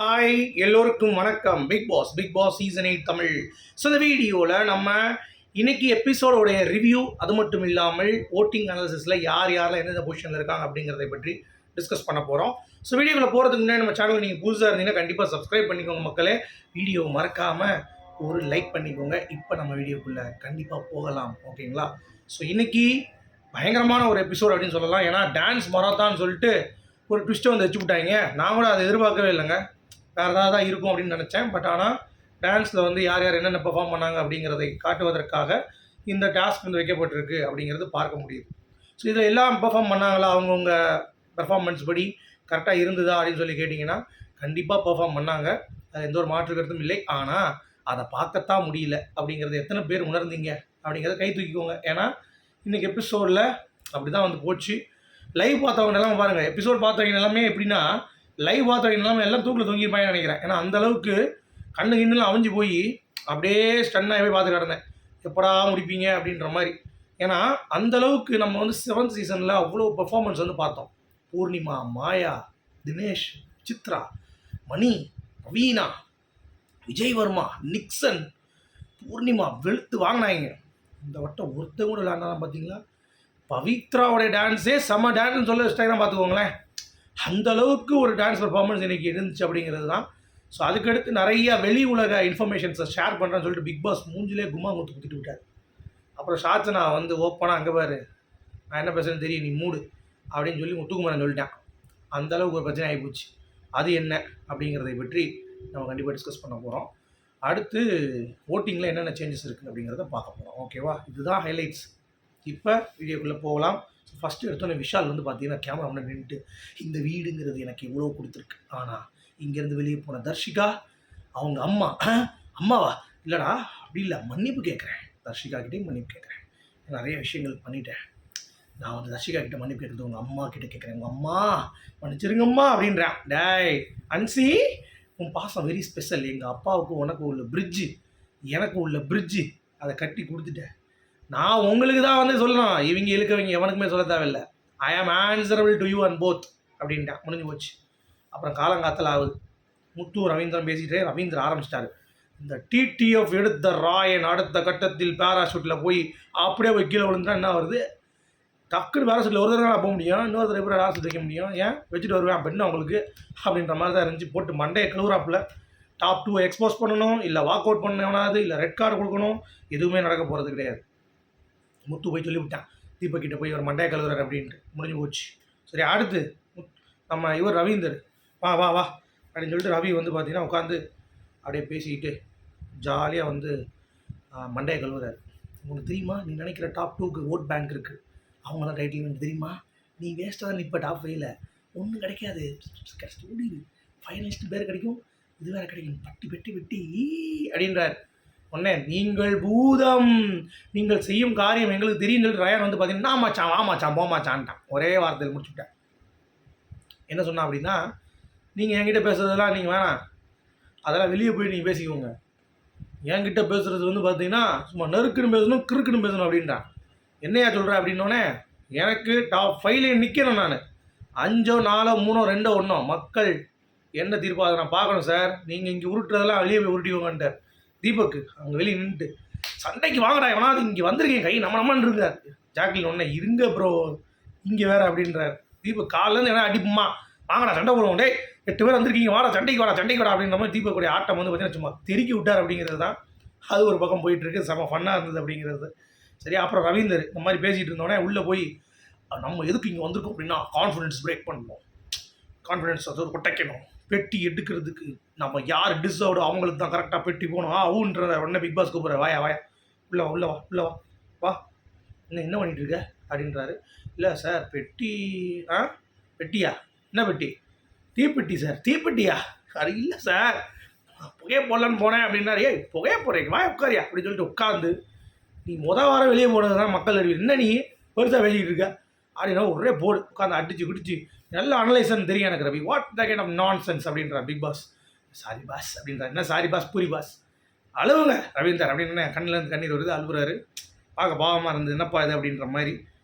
Hi எல்லோருக்கும் வணக்கம். Big boss season 8 Tamil. So இந்த வீடியோவில் நம்ம இன்னைக்கு எபிசோடோடைய ரிவ்யூ, அது மட்டும் இல்லாமல் ஓட்டிங் அனாலிசிஸில் யாரெல்லாம் எந்தெந்த பொசிஷனில் இருக்காங்க அப்படிங்கிறத பற்றி டிஸ்கஸ் பண்ண போகிறோம். ஸோ வீடியோவில் போகிறதுக்கு முன்னாடி நம்ம சேனல் நீங்கள் புதுசாக இருந்தீங்கன்னா கண்டிப்பாக சப்ஸ்கிரைப் பண்ணிக்கோங்க மக்களே. வீடியோ மறக்காமல் ஒரு லைக் பண்ணிக்கோங்க. இப்போ நம்ம வீடியோக்குள்ளே கண்டிப்பாக போகலாம், ஓகேங்களா? ஸோ இன்றைக்கி பயங்கரமான ஒரு எபிசோட் அப்படின்னு சொல்லலாம். ஏன்னா டான்ஸ் மராத்தான்னு சொல்லிட்டு ஒரு ட்விஸ்ட்டை வந்து வச்சு விட்டாங்க. நான் கூட அதை எதிர்பார்க்கவே இல்லைங்க. வேறு ஏதாவது தான் இருக்கும் அப்படின்னு நினச்சேன். பட் ஆனால் டான்ஸில் வந்து யார் யார் என்னென்ன பெர்ஃபார்ம் பண்ணாங்க அப்படிங்கிறதை காட்டுவதற்காக இந்த டாஸ்க் வந்து வைக்கப்பட்டிருக்கு அப்படிங்கிறது பார்க்க முடியுது. ஸோ இதில் எல்லாம் பெர்ஃபார்ம் பண்ணாங்களா, அவங்கவுங்க பெர்ஃபார்மன்ஸ் படி கரெக்டாக இருந்ததா அப்படின்னு சொல்லி கேட்டிங்கன்னா கண்டிப்பாக பெர்ஃபார்ம் பண்ணாங்க. அது எந்த ஒரு மாற்று கருத்தும் இல்லை. ஆனால் அதை பார்க்கத்தான் முடியல அப்படிங்கிறது எத்தனை பேர் உணர்ந்தீங்க அப்படிங்கிறத கை தூக்கிக்கோங்க. ஏன்னா இன்றைக்கி எபிசோடில் அப்படி தான் வந்து போச்சு. லைவ் பார்த்தவங்க எல்லாமே பாருங்கள். எபிசோட் பார்த்தவங்க எல்லாமே எப்படின்னா லைவ் பார்த்தவங்க எல்லாமே எல்லாம் தூக்கில் தொங்கிருப்பாங்கன்னு நினைக்கிறேன். ஏன்னா அந்தளவுக்கு கண்ணு கிண்ணுலாம் அவிஞ்சு போய் அப்படியே ஸ்டன்னாக போய் பார்த்து கிடந்தேன், எப்படா முடிப்பீங்க அப்படின்ற மாதிரி. ஏன்னா அந்தளவுக்கு நம்ம வந்து 7th சீசனில் அவ்வளோ பெர்ஃபார்மன்ஸ் வந்து பார்த்தோம். பூர்ணிமா, மாயா, தினேஷ், சித்ரா, மணி, ரவீனா, விஜய் வர்மா, நிக்சன், பூர்ணிமா வெளுத்து வாங்கினாங்க. இந்த வட்டம் ஒருத்தர் கூட விளையாண்டாதான் பார்த்தீங்களா? பவித்ராவோடைய டான்ஸே செம்ம டான்ஸ்னு சொல்ல வச்சுட்டாங்கன்னா பார்த்துக்கோங்களேன். அந்த அளவுக்கு ஒரு டான்ஸ் பர்ஃபார்மன்ஸ் இன்றைக்கி இருந்துச்சு அப்படிங்கிறது தான். ஸோ அதுக்கடுத்து நிறைய வெளி உலக இன்ஃபர்மேஷன்ஸை ஷேர் பண்ணுறேன்னு சொல்லிட்டு பிக் பாஸ் மூஞ்சிலே கும்மா குத்திட்டு விட்டார். அப்புறம் ஷாச்சனா வந்து ஓப்பனாக அங்கே பாரு, நான் என்ன பேசுகிறேன்னு தெரியும், நீ மூடு அப்படின்னு சொல்லி முத்துக்குமாரன் சொல்லிட்டேன். அந்தளவுக்கு ஒரு பிரச்சனை ஆகிப்போச்சு. அது என்ன அப்படிங்கிறதை பற்றி நம்ம கண்டிப்பாக டிஸ்கஸ் பண்ண போகிறோம். அடுத்து ஓட்டிங்கில் என்னென்ன சேஞ்சஸ் இருக்குது அப்படிங்கிறத பார்க்க போகிறோம், ஓகேவா? இதுதான் ஹைலைட்ஸ். இப்போ வீடியோக்குள்ளே போகலாம். ஃபஸ்ட்டு எடுத்தோன்னே விஷால் வந்து பார்த்தீங்கன்னா கேமரா முன்னாடி நின்றுட்டு, இந்த வீடுங்கிறது எனக்கு இவ்வளோ கொடுத்துருக்கு, ஆனால் இங்கேருந்து வெளியே போன தர்ஷிகா அவங்க அம்மாவா இல்லைடா அப்படி இல்லை, மன்னிப்பு கேட்குறேன், தர்ஷிகா கிட்டேயும் மன்னிப்பு கேட்குறேன், நிறைய விஷயங்கள் பண்ணிட்டேன், நான் வந்து தர்ஷிகா கிட்டே மன்னிப்பு கேட்குறது உங்கள் அம்மா கிட்டே கேட்குறேன், உங்கள் அம்மா மன்னிச்சிருங்கம்மா அப்படின்றேன். டேய் அன்சி, உன் பாசம் வெரி ஸ்பெஷல். எங்கள் அப்பாவுக்கு உனக்கு உள்ள பிரிட்ஜு, எனக்கு உள்ள பிரிட்ஜு, அதை கட்டி கொடுத்துட்டேன். நான் உங்களுக்கு தான் வந்து சொல்லணும், இவங்க இழுக்கவங்க எவனுக்குமே சொல்ல தேவையில்லை. I am answerable to you and both அப்படின்ட்டேன். முடிஞ்சு போச்சு. அப்புறம் காலங்காத்தல் ஆகுது. முத்து ரவீந்திரன் பேசிகிட்டே ரவீந்திரன் ஆரம்பிச்சிட்டாரு. இந்த டிடிஎஃப் எடுத்த ராயன் அடுத்த கட்டத்தில் பேராஷூட்டில் போய் அப்படியே போய் கீழே விழுந்துட்டா என்ன வருது? டக்குன்னு பேராஷூட்டில் ஒரு தடவை போக முடியும், இன்னொரு எப்படி பேராஷூட் வைக்க முடியும்? ஏன் வச்சுட்டு வருவேன் பெண்ணு அவங்களுக்கு அப்படின்ற மாதிரி தான் இருந்துச்சு. போட்டு மண்டையை கழுவுறாப்புல. டாப் 2 எக்ஸ்போஸ் பண்ணணும், இல்லை வாக் அவுட் பண்ணவனாது, இல்லை ரெட் கார்டு கொடுக்கணும், எதுவுமே நடக்க போகிறது கிடையாது. முத்து போய் சொல்லிவிட்டான் தீபக்கிட்ட போய் ஒரு மண்டைய கழுவுறாரு அப்படின்ட்டு. முடிஞ்சு போச்சு. சரி, அடுத்து நம்ம இவர் ரவீந்தர் வா வா வா அப்படின்னு சொல்லிட்டு ரவி வந்து பார்த்தீங்கன்னா உட்காந்து அப்படியே பேசிக்கிட்டு ஜாலியாக வந்து மண்டைய கழுவுறாரு. உங்களுக்கு தெரியுமா, நீ நினைக்கிற டாப் 2க்கு ஓட் பேங்க் இருக்குது, அவங்க தான் டைட்டில் தெரியுமா? நீ வேஸ்ட்டாக தான் இப்போ டாப் 5ல் ஒன்றும் கிடைக்காது, ஓடிடு, ஃபைனலிஸ்ட் பேர் கிடைக்கும், இது வேறு கிடைக்கும், பட்டி பெட்டி வெட்டி அப்படின்றார். ஒன்னே நீங்கள் பூதம், நீங்கள் செய்யும் காரியம் எங்களுக்கு தெரியும் சொல்லிட்டு ரயான் வந்து பார்த்தீங்கன்னா ஆமாச்சான் ஆமாச்சான் போமாச்சான்ட்டான். ஒரே வார்த்தையில் முடிச்சுட்டேன். என்ன சொன்னா அப்படின்னா, நீங்கள் என்கிட்ட பேசுறதெல்லாம் நீங்கள் வேணாம், அதெல்லாம் வெளியே போய் நீங்கள் பேசிக்கோங்க. என்கிட்ட பேசுகிறது வந்து பார்த்தீங்கன்னா சும்மா நெருக்குன்னு பேசணும், கிறுக்குன்னு பேசணும் அப்படின்ட்டான். என்னையா சொல்கிறேன் அப்படின்னோடனே, எனக்கு டாப் 5லேயே நிற்கணும். நான் 5, 4, 3, 2, 1 மக்கள் என்ன தீர்ப்பா அதை நான் பார்க்கணும் சார். நீங்கள் இங்கே உருட்டுறதெல்லாம் வெளியே போய் உருட்டிக்கோங்கன்ட்டார் தீபக்கு. அவங்க வெளியே நின்றுட்டு சண்டைக்கு வாங்கடா எவனாவது இங்கே வந்திருக்கேன், கை நம்மன்னு இருந்தார். ஜாக்லின் ஒன்றே இருங்க ப்ரோ இங்கே வேறு அப்படின்றார். தீபக் காலிலேருந்து என்ன அடிப்புமா, வாங்கடா சண்டை போடுவோம், டே 8 பேர் வந்திருக்கீங்க, வாடா சண்டைக்கு வாடா அப்படின்ற மாதிரி தீபக்குடைய ஆட்டம் வந்து பார்த்தீங்கன்னா சும்மா தெருக்கி விட்டார் அப்படிங்கிறது தான். அது ஒரு பக்கம் போயிட்டுருக்கு, செம ஃபன்னாக இருந்தது அப்படிங்கிறது. சரி, அப்புறம் ரவீந்தர் இந்த மாதிரி பேசிகிட்டு இருந்தோடனே உள்ளே போய் நம்ம எதுக்கு இங்கே வந்திருக்கோம் அப்படின்னா கான்ஃபிடென்ஸ் பிரேக் பண்ணணும், கான்ஃபிடென்ஸ் அது குட்டைக்கணும், பெட்டி எடுக்கிறதுக்கு நம்ம யார் டிசர்வ்டு அவங்களுக்கு தான் கரெக்டாக பெட்டி போகணும். ஊன்றத உடனே பிக் பாஸ் கூப்பிட்ற, வாயா வாயா உள்ளே வா வா என்ன பண்ணிகிட்டு இருக்க அப்படின்றாரு. இல்லை சார் பெட்டி, பெட்டியா, என்ன பெட்டி? தீப்பெட்டி சார். தீப்பெட்டியா? அது இல்லை சார், புகையை போடலான்னு போனேன் அப்படின்னாரு. ஏய் புகையை போடுறீங்க, வாய் உட்காரியா அப்படின்னு சொல்லிட்டு உட்காந்து, நீ வாரம் வெளியே போடுறது தான் மக்கள் அறிவு, என்ன நீ பெருசாக பேசிக்கிட்டு இருக்க அப்படின்னா ஒரே போர்டு உட்காந்து அடிச்சு குடிச்சு நல்ல அனலைசன் தெரியும் எனக்கு Ravi. What the kind of nonsense அப்படின்றார் பிக் பாஸ். சாரி பாஸ் அப்படின்றார். என்ன சாரி பாஸ், பூரி பாஸ் அழுவுங்க ரவீந்தர் அப்படின்னு கண்ணிலேருந்து கண்ணீர் வருது, அழுகுறாரு. பார்க்க பாவமாக இருந்தது, என்னப்பா இது அப்படின்ற மாதிரி.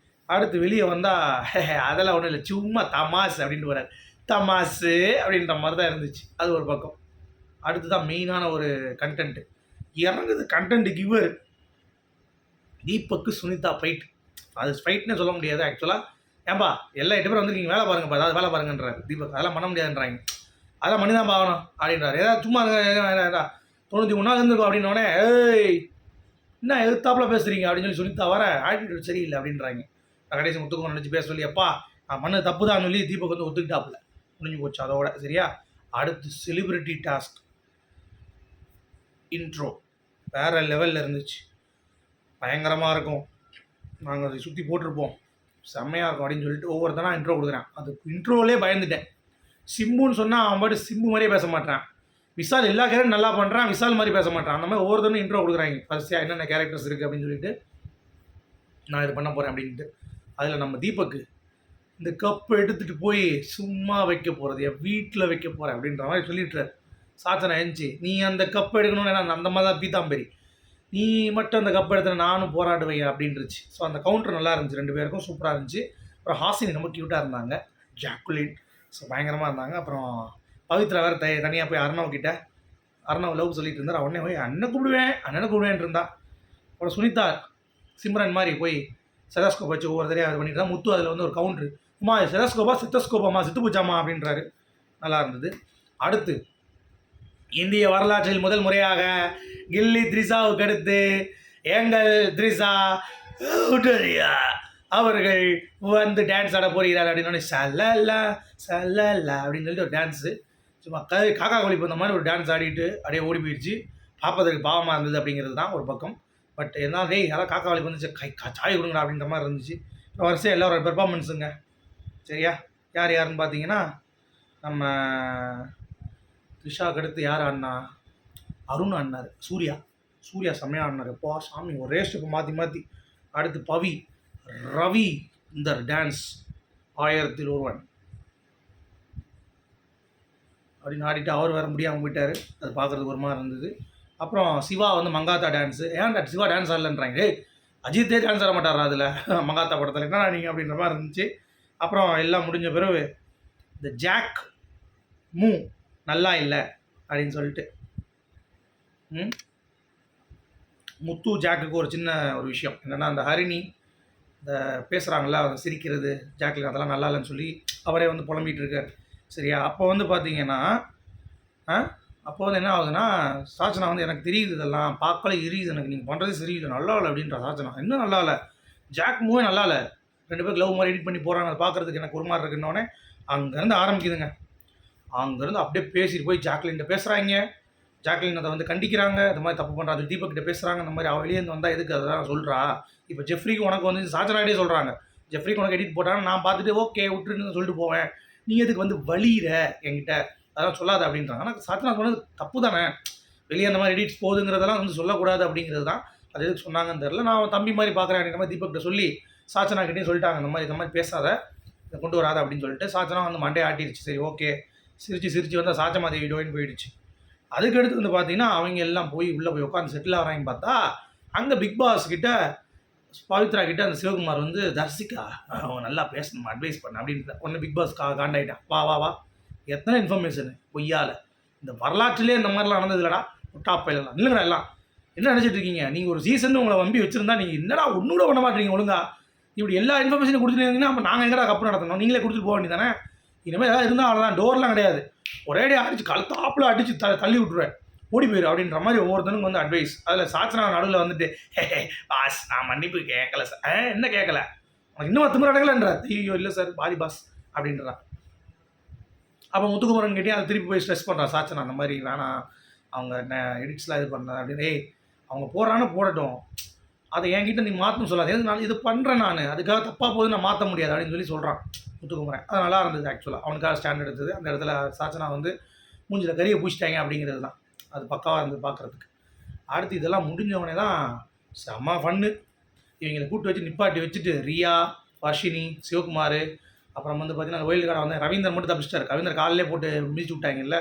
அடுத்து வெளியே வந்தால் அதெல்லாம் ஒன்றும் இல்லை, சும்மா தமாஸ் அப்படின்ட்டு வரார். தமாசு அப்படின்ற மாதிரி தான் இருந்துச்சு. அது ஒரு பக்கம். அடுத்து தான் மெயினான ஒரு கண்டென்ட் இறங்குது. கண்டென்ட் கிவர் தீபக்கு சுனிதா ஃபைட். அது ஃபைட்னே சொல்ல முடியாது ஆக்சுவலாக. ஏன்பா எல்லா 8 பேரும் வந்து நீங்கள் வேலை பாருங்கப்பா, அதாவது வேலை பாருங்கன்றாரு தீபக். அதெல்லாம் பண்ண முடியாதுன்றாங்க. அதெல்லாம் பண்ணி தான் பார்க்கணும் அப்படின்றாரு. ஏதாவது சும்மா 93 நாள் இருந்துருக்கும் அப்படின்னோடனே, ஏய் என்ன எதிர்த்தாப்புல பேசுகிறீங்க அப்படின்னு சொல்லி சுனிதா வர ஆட்டிடியூட் சரியில்லை அப்படின்றாங்க. கடைசி முத்துக்குமார் நினச்சி பேச சொல்லி, அப்பா நான் பண்ணது தப்பு தான் சொல்லி தீபக் வந்து ஒத்துக்கிட்டாப்புல. முடிஞ்சு போச்சு அதோட. சரியா? அடுத்து செலிபிரிட்டி டாஸ்க் இன்ட்ரோ வேறு லெவலில் இருந்துச்சு. பயங்கரமாக இருக்கும். நாங்கள் அதை சுற்றி போட்டிருப்போம். செம்மையாக இருக்கும் அப்படின்னு சொல்லிட்டு ஒவ்வொருத்தனா இன்ட்ரோ கொடுக்குறேன். அது இன்ட்ரோவிலே பயந்துட்டேன். சிம்புன்னு சொன்னால் அவன் பாட்டு சிம்பு மாதிரியே பேச மாட்டான். விஷால் எல்லா கேரக்டரும் நல்லா பண்ணுறான், விஷால் மாதிரி பேச மாட்டான். அந்த மாதிரி ஒவ்வொருத்தரும் இன்ட்ரோ கொடுக்குறாங்க. ஃபர்ஸ்ட்டாக என்னென்ன கேரக்டர்ஸ் இருக்குது அப்படின்னு சொல்லிட்டு நான் இது பண்ண போகிறேன் அப்படின்ட்டு. அதில் நம்ம தீபக்கு இந்த கப் எடுத்துகிட்டு போய் சும்மா வைக்க போகிறது, என் வீட்டில் வைக்க போகிறேன் அப்படின்ற மாதிரி சொல்லிட்டுறாரு. சாச்சனை எழுந்துச்சு, நீ அந்த கப் எடுக்கணும்னு அந்த மாதிரி தான் பீத்தாம்பேரி, நீ மட்டும் அந்த கப் எடுத்து நானும் போராடுவேன் அப்படின்ருச்சு. ஸோ அந்த கவுண்டர் நல்லா இருந்துச்சு, 2 பேருக்கும் சூப்பராக இருந்துச்சு. அப்புறம் ஹாசினி ரொம்ப க்யூட்டாக இருந்தாங்க, ஜாக்குலின் ஸோ பயங்கரமாக இருந்தாங்க. அப்புறம் பவித்ரா வேறு தனியாக போய் அர்ணவ் கிட்ட அர்ணவ் லவ் சொல்லிட்டு இருந்தார். அவனே போய் அண்ணனை கூப்பிடுவேன் இருந்தா. அப்புறம் சுனிதா சிம்ரன் மாதிரி போய் செதாஸ்கோப் வச்சு ஒவ்வொருத்தரையும் அது பண்ணிட்டு தான். முத்து அதில் வந்து ஒரு கவுண்ட்ரு, அம்மா செதாஸ்கோப்பா சித்தஸ்கோப்பாம்மா சித்து பூச்சாமா அப்படின்றாரு. நல்லா இருந்தது. அடுத்து இந்திய வரலாற்றில் முதல் முறையாக கில்லி த்ரிஷாவுக்கு அடுத்து எங்கள் த்ரிஷா அவர்கள் வந்து டான்ஸ் ஆட போகிறார் அப்படின்னு சல்லல்லா சல்லல்லா அப்படின்னு சொல்லிட்டு ஒரு டான்ஸு சும்மா காக்கா கோழி போன மாதிரி ஒரு டான்ஸ் ஆடிட்டு அப்படியே ஓடி போயிடுச்சு. பார்ப்பதற்கு பாவமாக இருந்தது அப்படிங்கிறது தான் ஒரு பக்கம். பட் என்ன யாராவது காக்கா கோழி வந்துச்சு சாய் கொடுங்க அப்படின்ற மாதிரி இருந்துச்சு. வரிசையாக எல்லோரோட பெர்ஃபார்மன்ஸுங்க. சரியா? யாருன்னு பார்த்தீங்கன்னா நம்ம த்ரிஷாவுக்கு அடுத்து யார் ஆடினா, அருண் ஆடினார், சூர்யா செம்மையாக ஆடினார். எப்போ சாமி ஒரே ஸ்டெப்பு மாற்றி. அடுத்து பவி, ரவி இந்த டான்ஸ் 1000ல் ஒருவன் அப்படின்னு ஆடிட்டு அவர் வேறு முடியாமல் போயிட்டார். அது பார்க்குறதுக்கு ஒரு மாதிரி இருந்தது. அப்புறம் சிவா வந்து மங்காத்தா டான்ஸு. ஏன்டா சிவா டான்ஸ் ஆடலன்றாங்க. அஜித்தே டான்ஸ் ஆட மாட்டாரா அதில் மங்காத்தா படத்தில், என்ன நீங்கள் அப்படின்ற மாதிரி இருந்துச்சு. அப்புறம் எல்லாம் முடிஞ்ச பிறகு இந்த ஜாக் மூ நல்லா இல்லை அப்படின்னு சொல்லிட்டு முத்து ஜாக்குக்கு ஒரு சின்ன ஒரு விஷயம் என்னென்னா, அந்த ஹரிணி இந்த பேசுகிறாங்களா சிரிக்கிறது ஜாக்கில் அதெல்லாம் நல்லா இல்லைன்னு சொல்லி அவரே வந்து புலம்பிகிட்டு இருக்கார். சரியா? அப்போ வந்து பார்த்தீங்கன்னா அப்போ வந்து என்ன ஆகுதுன்னா, சாச்சனா வந்து எனக்கு தெரியுது இதெல்லாம் பார்க்கல எரியுது எனக்கு, நீங்கள் பண்ணுறது சரியில்லை நல்லா இல்லை அப்படின்ற சாச்சனா. இன்னும் நல்லா இல்லை, ஜாக் மூவே நல்லா இல்லை, 2 பேருக்கு லவ் மாதிரி எடிட் பண்ணி போகிறாங்க, அதை பார்க்குறதுக்கு எனக்கு ஒரு மாதிரி இருக்குன்னொடனே அங்கேருந்து ஆரம்பிக்குதுங்க. அங்கேருந்து அப்படியே பேசிட்டு போய் ஜாக்லின்கிட்ட பேசுகிறாங்க. ஜாக்லின் அதை வந்து கண்டிக்கிறாங்க, இந்த மாதிரி தப்பு பண்ணுறாங்க. தீபக் கிட்ட பேசுகிறாங்க, இந்த மாதிரி அவள் வெளியேருந்து வந்தால் எதுக்கு அதெல்லாம் சொல்கிறா. இப்போ ஜெஃப்ரிக்கு உனக்கு வந்து சாச்சனாகிட்டே சொல்கிறாங்க, ஜெஃப்ரிக்கு உனக்கு எடிட் போட்டாங்க, நான் பார்த்துட்டு ஓகே விட்டுருன்னு சொல்லிட்டு போவேன், நீ எதுக்கு வந்து வலிகிற என்கிட்ட அதெல்லாம் சொல்லாத அப்படின்றாங்க. ஆனால் சாச்சனா சொன்னது தப்பு தானே, வெளியே அந்த மாதிரி எடிட்ஸ் போகுதுங்கிறதெல்லாம் வந்து சொல்லக்கூடாது அப்படிங்கிறது தான். அது எதுக்கு சொன்னாங்கன்னு தெரில. நான் தம்பி மாதிரி பார்க்குறேன் அப்படின்ற மாதிரி தீபக்கிட்ட சொல்லி சாச்சனாக்கிட்டேயும் சொல்லிட்டாங்க, இந்த மாதிரி பேசாத, இதை கொண்டு வராத அப்படின்னு சொல்லிட்டு. சாச்சனா வந்து மண்டே ஆட்டிடுச்சு. சரி ஓகே, சிரிச்சு வந்தால் சாச்சமாதேவி டோயின்னு போயிடுச்சு. அதுக்கடுத்து வந்து பார்த்தீங்கன்னா அவங்க எல்லாம் போய் உள்ளே போய் உட்காந்து செட்டில் ஆகிறாங்க. பார்த்தா அங்கே பிக் பாஸ் கிட்ட பவித்ரா கிட்ட அந்த சிவகுமார் வந்து தர்சிகா அவன் நல்லா பேசணும் அட்வைஸ் பண்ண அப்படின்ட்டு ஒன்று பிக் பாஸ் காண்டாயிட்டான். வா எத்தனை இன்ஃபர்மேஷனு பொய்யால், இந்த வரலாற்றிலே இந்த மாதிரிலாம் நடந்தது இல்லைடா டாப் பைலாம் இல்லைங்கடா. எல்லாம் என்ன நினச்சிட்டு இருக்கீங்க, நீங்கள் ஒரு சீசன் உங்களை நம்பி வச்சுருந்தா நீங்கள் என்னடா ஒன்றும் கூட பண்ண மாட்டீங்க ஒழுங்கா, இப்படி எல்லா இன்ஃபர்மேஷனும் கொடுத்துருந்தீங்கன்னா அப்போ நாங்கள் எங்கடா கப்பு நடத்தணும், நீங்களே கொடுத்துட்டு போக வேண்டியதானே. இனிமேல் ஏதாவது இருந்தால் அவ்வளோதான், டோர்லாம் கிடையாது, ஒரேடியே அடிச்சு கழுத்தாப்பில் அடித்து தள்ளி விட்டுருவேன், ஓடி போயிடும் அப்படின்ற மாதிரி ஒவ்வொருத்தனுக்கும் வந்து அட்வைஸ். அதில் சாச்சனா நடுவில் வந்துட்டு பாஸ் நான் மன்னிப்பு கேட்கல சார். என்ன கேட்கல, உனக்கு இன்னும் திமிர அடங்கலன்றார். ஐயோ இல்லை சார் பாதி பாஸ் அப்படின்றான். அப்போ முத்துக்குமரன் கிட்டே அதை திருப்பி போய் ஸ்ட்ரெஸ் பண்ணுறான் சாச்சனா, அந்த மாதிரி வேணாம் அவங்க என்ன எடிட்ஸ்லாம் இது பண்ண அப்படின்னு. அவங்க போடுறான்னு போடட்டும், அதை என்கிட்ட நீ மாற்றணும் சொல்லாது, நான் இது பண்ணுறேன், நான் அதுக்காக தப்பாக போகுது நான் மாற்ற முடியாது அப்படின்னு சொல்லி சொல்கிறான் முத்துக்குமரன். அது நல்லா இருந்தது ஆக்சுவலாக, அவனுக்காக ஸ்டாண்ட் எடுத்தது. அந்த இடத்துல சாச்சனா வந்து மூஞ்சில் கறியை பூச்சிட்டாங்க அப்படிங்கிறது தான், அது பக்காவாக இருந்தது பார்க்குறதுக்கு. அடுத்து இதெல்லாம் முடிஞ்சவொடனே தான் செம்ம ஃபன்னு. இவங்களை கூப்பிட்டு வச்சு நிப்பாட்டி வச்சுட்டு ரியா, வர்ஷினி, சிவகுமார், அப்புறம் வந்து பார்த்திங்கன்னா ஒயில்டு கார்டை வந்து ரவீந்தர் மட்டும் தப்பிச்சிட்டார். கவிந்தர் காலையிலே போட்டு மிதிச்சு விட்டாங்கல்ல,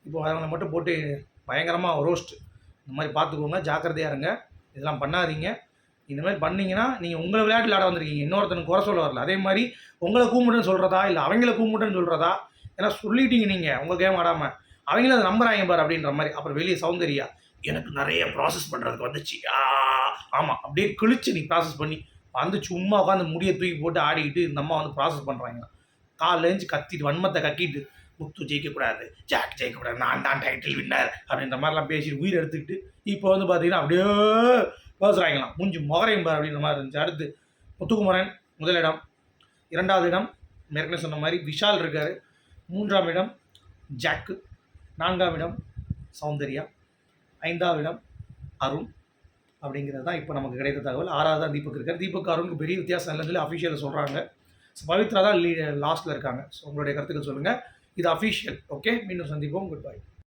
இப்போ அவங்களை மட்டும் போட்டு பயங்கரமாக ரோஸ்ட். இந்த மாதிரி பார்த்துக்கோங்க, ஜாக்கிரதையாக இருங்க, இதெல்லாம் பண்ணாதீங்க. இந்த மாதிரி பண்ணிங்கன்னா நீங்கள் உங்களை விளையாட்டு விளையாட வந்திருக்கீங்க, இன்னொருத்தனுக்கு குறை சொல்ல வரல. அதே மாதிரி உங்களை கூமுட்டுன்னு சொல்கிறதா இல்லை அவங்கள கூமுட்டுன்னு சொல்கிறதா ஏன்னா சொல்லிட்டீங்க நீங்கள் உங்கள் கேம் ஆடாமல், அவங்களும் அதை நம்புறாங்க பாரு அப்படின்ற மாதிரி. அப்புறம் வெளியே சௌந்தர்யா, எனக்கு நிறைய ப்ராசஸ் பண்ணுறதுக்கு வந்துச்சு, ஆமாம் அப்படியே கிழிச்சு நீ ப்ராசஸ் பண்ணி வந்து சும்மா உட்காந்து முடியை தூக்கி போட்டு ஆடிக்கிட்டு இந்த அம்மா வந்து ப்ராசஸ் பண்ணுறாங்க. காலைல எழுந்து கத்திட்டு வன்மத்தை கக்கிட்டு முத்து ஜெயிக்கக்கூடாது, ஜாக் ஜெயிக்கக்கூடாது, நான் தான் டைட்டில் வின்னர் அப்படின்ற மாதிரிலாம் பேசிட்டு உயிர் எடுத்துக்கிட்டு இப்போ வந்து பார்த்தீங்கன்னா அப்படியே பேசுகிறாங்களாம். மூஞ்சி முகரையும் பார் அப்படின்ற மாதிரி இருந்துச்சு. அடுத்து முத்துக்குமரன் முதலிடம், 2வது இடம் ஏற்கனவே சொன்ன மாதிரி விஷால் இருக்கார், 3ஆம் இடம் ஜாக்கு, 4ஆம் இடம் சௌந்தர்யா, 5வது இடம் அருண் அப்படிங்கிறது தான் இப்போ நமக்கு கிடைத்த தகவல். 6வது தான் தீபக் இருக்கார். தீபக் அருணுக்கு பெரிய வித்தியாசம் இல்லைன்னு சொல்லி அஃபிஷியலில் சொல்கிறாங்க. பவித்ரா தான் லாஸ்ட்டில் இருக்காங்க. ஸோ உங்களுடைய கருத்துக்கள் சொல்லுங்கள். இது அஃபிஷியல். ஓகே, மீண்டும் சந்திப்போம். Good bye.